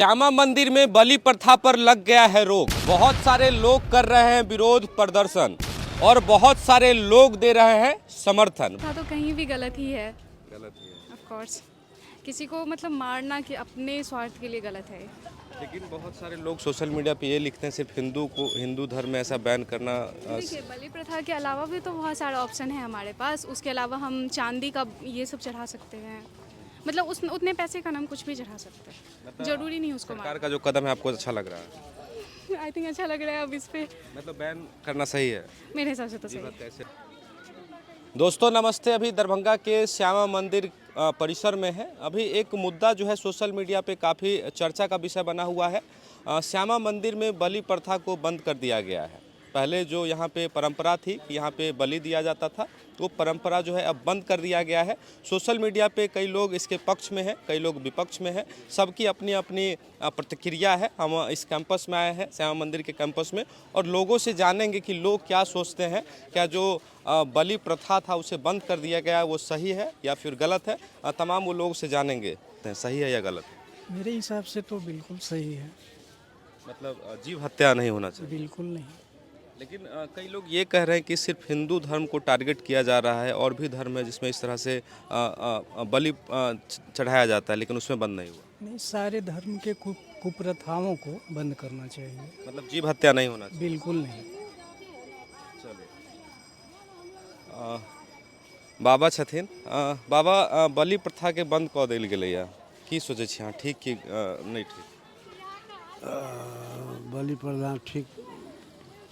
श्यामा मंदिर में बलि प्रथा पर लग गया है रोक। बहुत सारे लोग कर रहे हैं विरोध प्रदर्शन और बहुत सारे लोग दे रहे हैं समर्थन। था तो कहीं भी गलत ही है, गलत ही है, ऑफ कोर्स। किसी को मतलब मारना कि अपने स्वार्थ के लिए गलत है। लेकिन बहुत सारे लोग सोशल मीडिया पे ये लिखते हैं सिर्फ हिंदू धर्म में ऐसा बैन करना। देखिए, बलि प्रथा के अलावा भी तो बहुत सारे ऑप्शन है हमारे पास। उसके अलावा हम चांदी का ये सब चढ़ा सकते हैं, मतलब उस उतने पैसे का हम कुछ भी चढ़ा सकते हैं, जरूरी नहीं उसको सरकार का जो कदम है आपको अच्छा लग रहा है? मार। आई थिंक अच्छा लग रहा है अब इस पे, मतलब बैन करना सही है मेरे हिसाब से तो सही है। दोस्तों नमस्ते। अभी दरभंगा के श्यामा मंदिर परिसर में है। अभी एक मुद्दा जो है सोशल मीडिया पे काफ़ी चर्चा का विषय बना हुआ है। श्यामा मंदिर में बलि प्रथा को बंद कर दिया गया है। पहले जो यहाँ पे परंपरा थी कि यहाँ पे बलि दिया जाता था, वो परंपरा जो है अब बंद कर दिया गया है। सोशल मीडिया पे कई लोग इसके पक्ष में हैं, कई लोग विपक्ष में हैं। सबकी अपनी अपनी प्रतिक्रिया है। हम इस कैंपस में आए हैं, श्यामा मंदिर के कैंपस में, और लोगों से जानेंगे कि लोग क्या सोचते हैं। क्या जो बलि प्रथा था उसे बंद कर दिया गया वो सही है या फिर गलत है। तमाम वो लोग से जानेंगे सही है या गलत है। मेरे हिसाब से तो बिल्कुल सही है। मतलब जीव हत्या नहीं होना चाहिए। बिल्कुल नहीं। लेकिन कई लोग ये कह रहे हैं कि सिर्फ हिंदू धर्म को टारगेट किया जा रहा है, और भी धर्म है जिसमें इस तरह से बलि चढ़ाया जाता है, लेकिन उसमें बंद नहीं हुआ। नहीं, सारे धर्म के कुप्रथाओं को बंद करना चाहिए। मतलब जीव हत्या नहीं होना चाहिए। बिल्कुल नहीं। चलिए बाबा छथिन। बाबा बलि प्रथा के बंद कऽ देल गेलैया, की सोचै छी अहाँ, ठीक कि नहीं ठीक? बलि प्रदान ठीक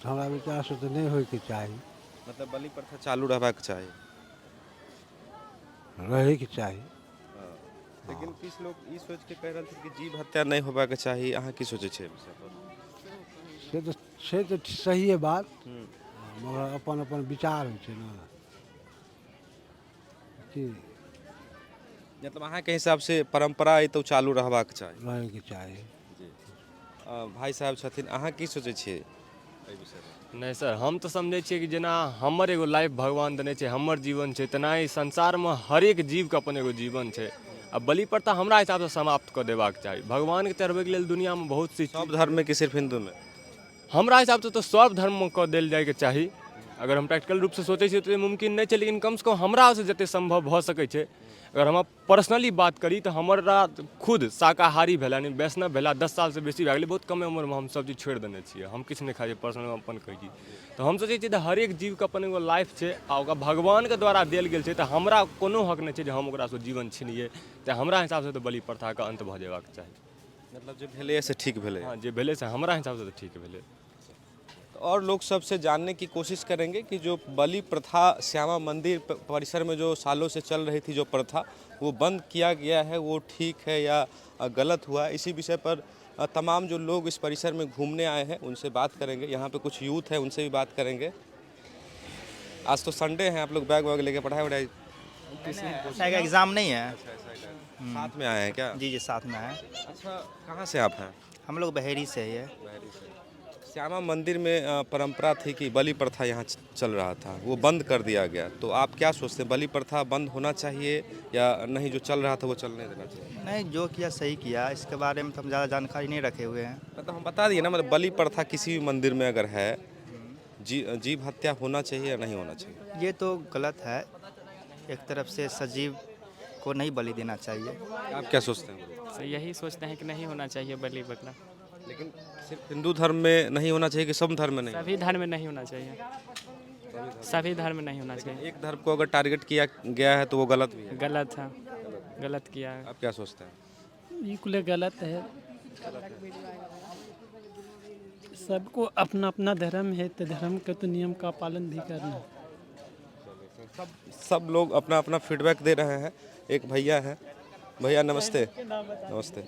हमरा विचार से तो नहीं होइके चाही, मतलब बलि प्रथा चालू रहबाक चाही। रहेके चाही। लेकिन किछु लोग ई सोच के कह रहल छै कि जीव हत्या नहीं होबाक चाही। अहाँ की सोचै छियै एहि विषय पर? से तो सही है बात, मगर अपन अपन विचार होइ छै ने कि मतलब अहाँके हिसाब से परंपरा अइ तऽ चालू रहबाक चाही। रहेके चाही। जी भाई साहब छथिन, अहाँ की सोचै छियै एहि विषय पर? नहीं सर, हम तो समझे छियै कि जेना हमर एगो लाइफ भगवान देने छै, हमर जीवन छै, तेनाही संसार में हरेक जीव के अपन एगो जीवन छै। आ बलि प्रथा हमरा हिसाब से समाप्त कर देबाक चाही। भगवान के चढ़बै के लेल दुनिया में बहुत सी सब धर्म में कि सिर्फ हिंदू में? हमरा हिसाब से तो सब धर्म में कऽ देल जाए के चाही। अगर हम प्रैक्टिकल रूप से सोचे छियै तो मुमकिन नहीं है, लेकिन कम से कम हमरा से जते संभव भऽ सकै छै। अगर हम पर्सनली बात करी तो हमारा खुद शाकाहारी भेला यानी वैष्णव भेला 10 साल से बेसी भए गेलै। बहुत कम उम्र में हम सब चीज छोड़ देने छियै। हम किछु नहीं खाइ पर्सनल अपन कही तो हम सोचे छियै हरेक जीव के अपन एगो लाइफ छै आ ओकरा भगवान के द्वारा देल गेल छै। तो हमरा कोनो हक नहीं छै जे हम ओकरा से जीवन छीनिए। तो हमरा हिसाब से तो बलि प्रथा के अंत भऽ जेबाक चाही। मतलब जो भेलै से ठीक भेलै? हाँ, जे भेलै से हमरा हिसाब से तो ठीक भेलै। और लोग सबसे जानने की कोशिश करेंगे कि जो बलि प्रथा श्यामा मंदिर परिसर में जो सालों से चल रही थी, जो प्रथा वो बंद किया गया है, वो ठीक है या गलत हुआ। इसी विषय पर तमाम जो लोग इस परिसर में घूमने आए हैं उनसे बात करेंगे। यहाँ पे कुछ यूथ है, उनसे भी बात करेंगे। आज तो संडे है, आप लोग बैग वैग लेके पढ़ाई वढ़ाई? एग्जाम नहीं है। साथ में आए हैं क्या? जी जी, साथ में है। अच्छा, कहाँ से आप हैं? हम लोग बहेरी से ही है। श्यामा मंदिर में परंपरा थी कि बलि प्रथा यहाँ चल रहा था, वो बंद कर दिया गया। तो आप क्या सोचते हैं, बलि प्रथा बंद होना चाहिए या नहीं, जो चल रहा था वो चलने देना चाहिए? नहीं, जो किया सही किया, इसके बारे में तो हम ज़्यादा जानकारी नहीं रखे हुए हैं। मतलब हम बता दिए ना, मतलब बलि प्रथा किसी भी मंदिर में अगर है, जीव हत्या होना चाहिए या नहीं होना चाहिए? ये तो गलत है। एक तरफ से सजीव को नहीं बलि देना चाहिए। आप क्या सोचते हैं? तो यही सोचते हैं कि नहीं होना चाहिए बलि बकरा। लेकिन सिर्फ हिंदू धर्म में नहीं होना चाहिए कि सब धर्म में नहीं? सभी धर्म में नहीं होना चाहिए, सभी धर्म में नहीं होना चाहिए। एक धर्म को अगर टारगेट किया गया है तो वो गलत भी है। गलत है, गलत किया है। आप क्या सोचते हैं? बिल्कुल गलत है। सबको अपना अपना धर्म है, तो धर्म के तो नियम का पालन भी करना। सब लोग अपना अपना फीडबैक दे रहे हैं। एक भैया हैं। भैया नमस्ते। नमस्ते,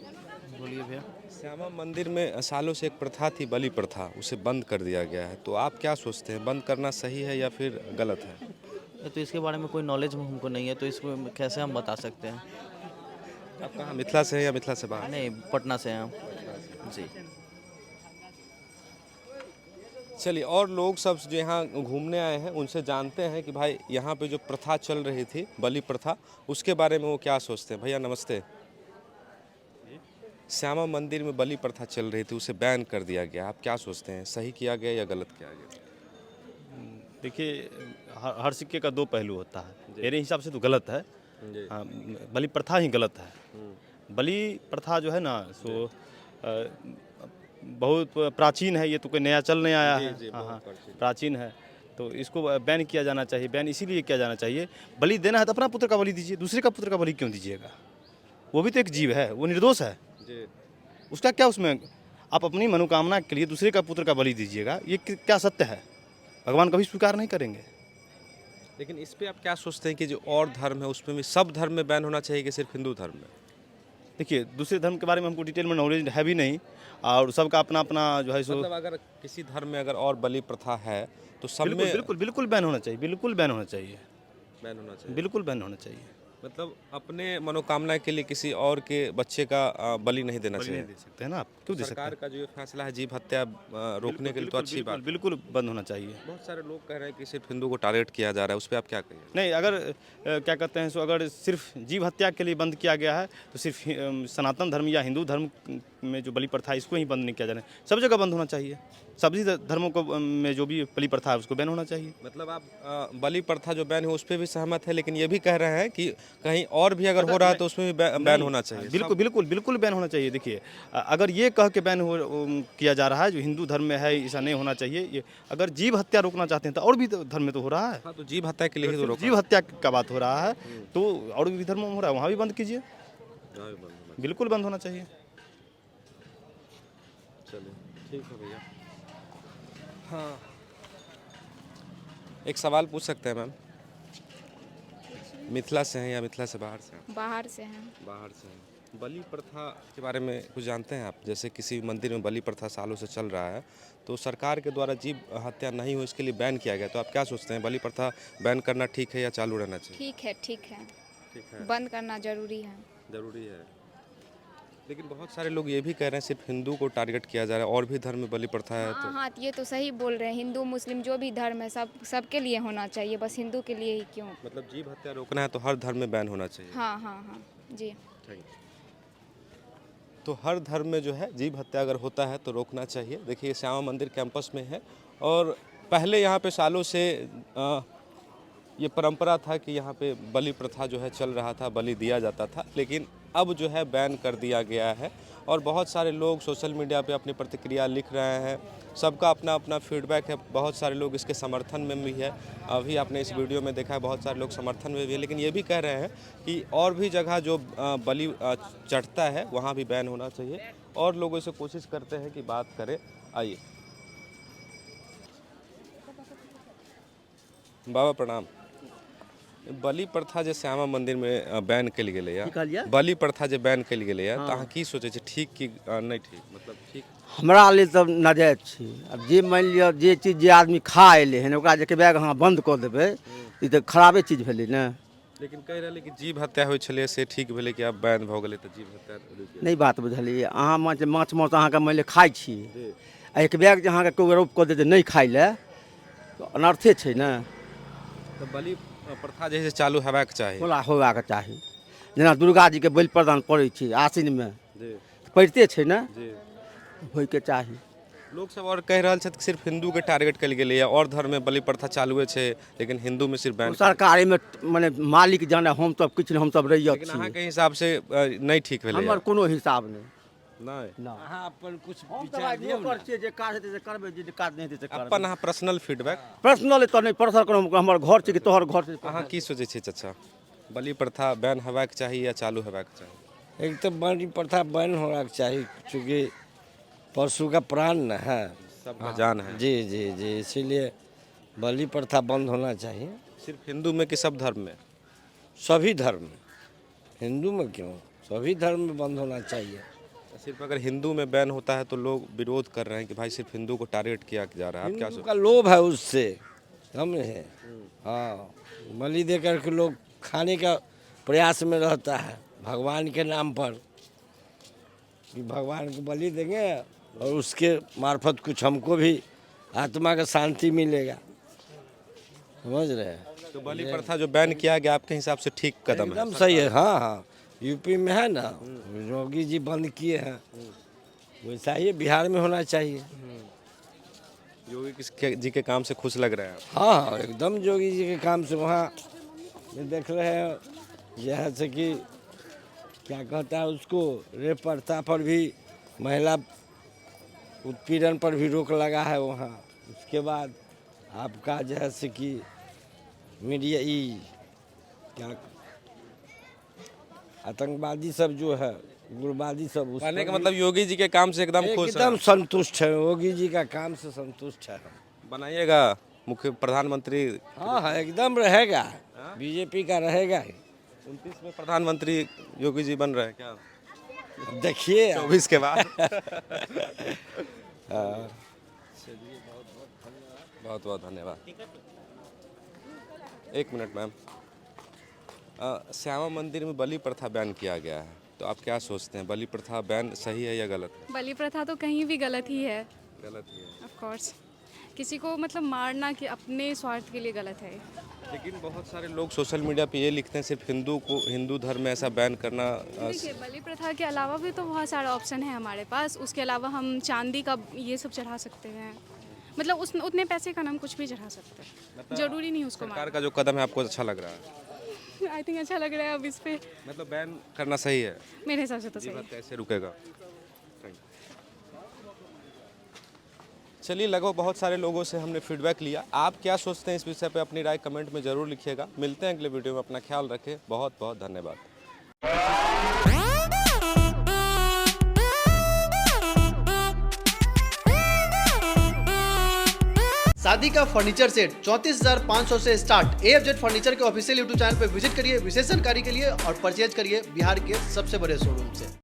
बोलिए भैया। श्यामा मंदिर में सालों से एक प्रथा थी, बलि प्रथा, उसे बंद कर दिया गया है। तो आप क्या सोचते हैं, बंद करना सही है या फिर गलत है? तो इसके बारे में कोई नॉलेज हमको नहीं है, तो इसमें कैसे हम बता सकते हैं। आप कहाँ, मिथिला से हैं या मिथिला से बाहर? नहीं, पटना से हैं हम। जी। चलिए, और लोग सब जो यहाँ घूमने आए हैं उनसे जानते हैं कि भाई यहाँ पे जो प्रथा चल रही थी, बलि प्रथा, उसके बारे में वो क्या सोचते हैं। भैया नमस्ते। श्यामा मंदिर में बलि प्रथा चल रही थी, उसे बैन कर दिया गया। आप क्या सोचते हैं, सही किया गया या गलत किया गया? देखिए, हर सिक्के का दो पहलू होता है। मेरे हिसाब से तो गलत है। हाँ, बलि प्रथा ही गलत है। बलि प्रथा जो है ना, सो बहुत प्राचीन है, ये तो कोई नया चल नहीं आया है। हाँ, प्राचीन है, तो इसको बैन किया जाना चाहिए। बैन इसीलिए किया जाना चाहिए, बलि देना है तो अपना पुत्र का बलि दीजिए, दूसरे का पुत्र का बलि क्यों दीजिएगा? वो भी तो एक जीव है, वो निर्दोष है। उसका क्या, उसमें आप अपनी मनोकामना के लिए दूसरे का पुत्र का बलि दीजिएगा, ये क्या सत्य है? भगवान कभी स्वीकार नहीं करेंगे। लेकिन इस पे आप क्या सोचते हैं कि जो और धर्म है उसमें भी सब धर्म में बैन होना चाहिए कि सिर्फ हिंदू धर्म में? देखिए, दूसरे धर्म के बारे में हमको डिटेल में नॉलेज है भी नहीं, और सबका अपना अपना जो है सो मतलब अगर किसी धर्म में अगर और बलि प्रथा है तो सब में बिल्कुल बिल्कुल बैन होना चाहिए। बिल्कुल बैन होना चाहिए। बैन होना चाहिए। बिल्कुल बैन होना चाहिए। मतलब अपने मनोकामना के लिए किसी और के बच्चे का बलि नहीं देना चाहिए। दे सकते हैं ना आप, क्यों दे सकते सरकार हैं? का जो ये फैसला है जीव हत्या रोकने के लिए तो अच्छी बात। बिल्कुल बंद होना चाहिए। बहुत सारे लोग कह रहे हैं कि सिर्फ हिंदू को टारगेट किया जा रहा है, उस पर आप क्या कहेंगे? नहीं, अगर क्या कहते हैं सो, अगर सिर्फ जीव हत्या के लिए बंद किया गया है तो सिर्फ सनातन धर्म या हिंदू धर्म में जो बलि प्रथा है इसको ही बंद नहीं किया जाना है, सब जगह बंद होना चाहिए। सभी धर्मों को में जो भी बलि प्रथा है उसको बैन होना चाहिए। मतलब आप बलि प्रथा जो बैन है उस पर भी सहमत है, लेकिन ये भी कह रहे हैं कि कहीं और भी अगर हो रहा है तो उसमें भी बैन होना चाहिए। बिल्कुल बिल्कुल बिल्कुल बैन होना चाहिए। देखिए, अगर ये कह के बैन किया जा रहा है जो हिंदू धर्म में है ऐसा नहीं होना चाहिए, ये अगर जीव हत्या रोकना चाहते हैं तो और भी धर्म में तो हो रहा है। हाँ, तो जीव हत्या के लिए ही तो रोका। जीव हत्या का बात हो रहा है तो और भी धर्मों में हो रहा है, वहाँ भी बंद कीजिए। बिल्कुल बंद होना चाहिए। चलिए, ठीक है भैया। हाँ, एक सवाल पूछ सकते हैं मैम? मिथिला से हैं या मिथिला से बाहर से हैं? बाहर से हैं। बाहर से हैं। बलि प्रथा के बारे में कुछ जानते हैं आप? जैसे किसी मंदिर में बलि प्रथा सालों से चल रहा है, तो सरकार के द्वारा जीव हत्या नहीं हो इसके लिए बैन किया गया, तो आप क्या सोचते हैं, बलि प्रथा बैन करना ठीक है या चालू रहना चाहिए? ठीक है, ठीक है, ठीक है, बंद करना जरूरी है। जरूरी है। लेकिन बहुत सारे लोग ये भी कह रहे हैं सिर्फ हिंदू को टारगेट किया जा रहा है, और भी धर्म में बलि प्रथा है। हाँ हाँ, ये तो सही बोल रहे हैं। हिंदू मुस्लिम जो भी धर्म है सबके लिए होना चाहिए, बस हिंदू के लिए ही क्यों? मतलब जीव हत्या रोकना है तो हर धर्म में बैन होना चाहिए। हाँ हाँ हाँ जी। तो हर धर्म में जो है जीव हत्या अगर होता है तो रोकना चाहिए। देखिए, श्यामा मंदिर कैंपस में है और पहले यहाँ पे सालों से ये परंपरा था कि यहाँ पे बलि प्रथा जो है चल रहा था, बलि दिया जाता था, लेकिन अब जो है बैन कर दिया गया है। और बहुत सारे लोग सोशल मीडिया पे अपनी प्रतिक्रिया लिख रहे हैं, सबका अपना अपना फीडबैक है। बहुत सारे लोग इसके समर्थन में भी है, अभी आपने इस वीडियो में देखा है बहुत सारे लोग समर्थन में भी है, लेकिन ये भी कह रहे हैं कि और भी जगह जो बलि चढ़ता है वहाँ भी बैन होना चाहिए। और लोगों से कोशिश करते हैं कि बात करें। आइए बाबा प्रणाम। बलि प्रथा जे श्यामा मंदिर में बैन कल गेलै या, बलि प्रथा जे बैन कल गेलै या, तो अहाँ की सोचै छी, ठीक कि नहीं ठीक? मतलब ठीक हमरा लिए तब नाजायज छी। अब जे मान लिअ जे चीज जे आदमी खा एलै हन ओकरा जे बैग अहाँ बंद कऽ देबै ई तऽ खराबे चीज भेलै ने। लेकिन कह रहलै कि जीव हत्या होइ छलै से ठीक भेलै कि आब बैन भऽ गेलै तऽ जीव हत्या रुकि गेलै। नहीं बात बुझलियै अहाँ माछ माछ अहाँके मान लिअ खाइ छी आ एक बैग जे अहाँके कोइ रोप कऽ देतै नहीं खाइ लए तऽ अनर्थे छै ने। तऽ बलि प्रथा जे है से चालू हेबाक चाही। होबाक चाही। जेना दुर्गा जीके बलि प्रदान पड़ै छै आसिनमे, पड़िते छै ने, होइके चाही। लोग सब और कह रहल छथि कि सिर्फ हिंदू के टारगेट कल गेलै या, और धर्म में बलि प्रथा चालुए छै लेकिन हिंदू में सिर्फ बैन। सरकार एहिमे मने मालिक जाने, हम सब किछु नहीं, हम सब रैयत लेकिन छी। अहाँके हिसाब से नहीं ठीक भेलै? हमर कोनो हिसाब नहीं। नहीं, अहाँ अपन कुछ हम सब विचार आइ दियौ नौकर छियै, जे काज हेतै से करबै, जे काज नहीं हेतै से करबै। अपन अहाँ पर्सनल फीडबैक। पर्सनल तऽ नहीं, पर्सनल कोनो हमर घर छै कि तोहर घर छै। अहाँ की सोचै छियै चाचा, बलि प्रथा बैन हेबाक चाही या चालू हेबाक चाही? एक तो बलि प्रथा बैन होना चाहिए, चूँकि पशु का प्राण न है, सबका जान है। जी जी जी, इसीलिए बलि प्रथा बंद होना चाहिए। सिर्फ हिंदू में कि सब धर्म में? सभी धर्म में, हिंदू में क्यों, सभी धर्म में बंद होना चाहिए। सिर्फ अगर हिंदू में बैन होता है तो लोग विरोध कर रहे हैं कि भाई सिर्फ हिंदू को टारगेट किया जा रहा है। आप क्या हिंदू का लोभ है उससे, समझे? हाँ, बलि दे करके लोग खाने का प्रयास में रहता है भगवान के नाम पर, कि भगवान को बलि देंगे और उसके मार्फत कुछ हमको भी आत्मा का शांति मिलेगा, समझ रहे हैं? तो बलि प्रथा जो बैन किया गया आपके हिसाब से ठीक कदम है? एकदम सही है। हाँ हाँ, यूपी में है ना, योगी जी बंद किए हैं, वैसा ही बिहार में होना चाहिए। योगी जी के काम से खुश लग रहे हैं आप? हाँ, एकदम योगी जी के काम से वहाँ में देख रहे हैं, यह से कि क्या कहता है उसको, रेप प्रथा पर भी, महिला उत्पीड़न पर भी रोक लगा है वहाँ। उसके बाद आपका जैसे कि मीडिया क्या आतंकवादी सब जो है, उग्रवादी सब, उस कहने का पर मतलब योगी जी के काम से एकदम खुश एकदम है। संतुष्ट है, योगी जी का काम से संतुष्ट है। बनाइएगा मुख्य प्रधानमंत्री। हाँ, एकदम रहेगा, बीजेपी का रहेगा ही। 29 में प्रधानमंत्री योगी जी बन रहे हैं क्या? देखिए 24 के बाद। बहुत बहुत धन्यवाद। एक मिनट मैम, श्यामा मंदिर में बलि प्रथा बैन किया गया है, तो आप क्या सोचते हैं, बलि प्रथा बैन सही है या गलत? बलि प्रथा तो कहीं भी गलत ही है, गलत ही है। Of course. किसी को मतलब मारना कि अपने स्वार्थ के लिए गलत है। लेकिन बहुत सारे लोग सोशल मीडिया पे ये लिखते हैं सिर्फ हिंदू धर्म में ऐसा बैन करना। देखिए, बलि प्रथा के अलावा भी तो बहुत सारा ऑप्शन है हमारे पास। उसके अलावा हम चांदी का ये सब चढ़ा सकते हैं, मतलब उतने पैसे का नाम कुछ भी चढ़ा सकते हैं, जरूरी नहीं उसको सरकार का जो कदम है आपको अच्छा लग रहा है? आई थिंक अच्छा लग रहा है अब इस पे। मतलब बैन करना सही है मेरे हिसाब से तो सही है। कैसे रुकेगा? चलिए, लगभग बहुत सारे लोगों से हमने फीडबैक लिया। आप क्या सोचते हैं इस विषय पे, अपनी राय कमेंट में ज़रूर लिखिएगा। मिलते हैं अगले वीडियो में, अपना ख्याल रखें। बहुत बहुत धन्यवाद। शादी का फर्नीचर सेट 34,500 से स्टार्ट। AFZ फर्नीचर के ऑफिशियल यूट्यूब चैनल पर विजिट करिए विशेष जानकारी के लिए और परचेज करिए बिहार के सबसे बड़े शोरूम से।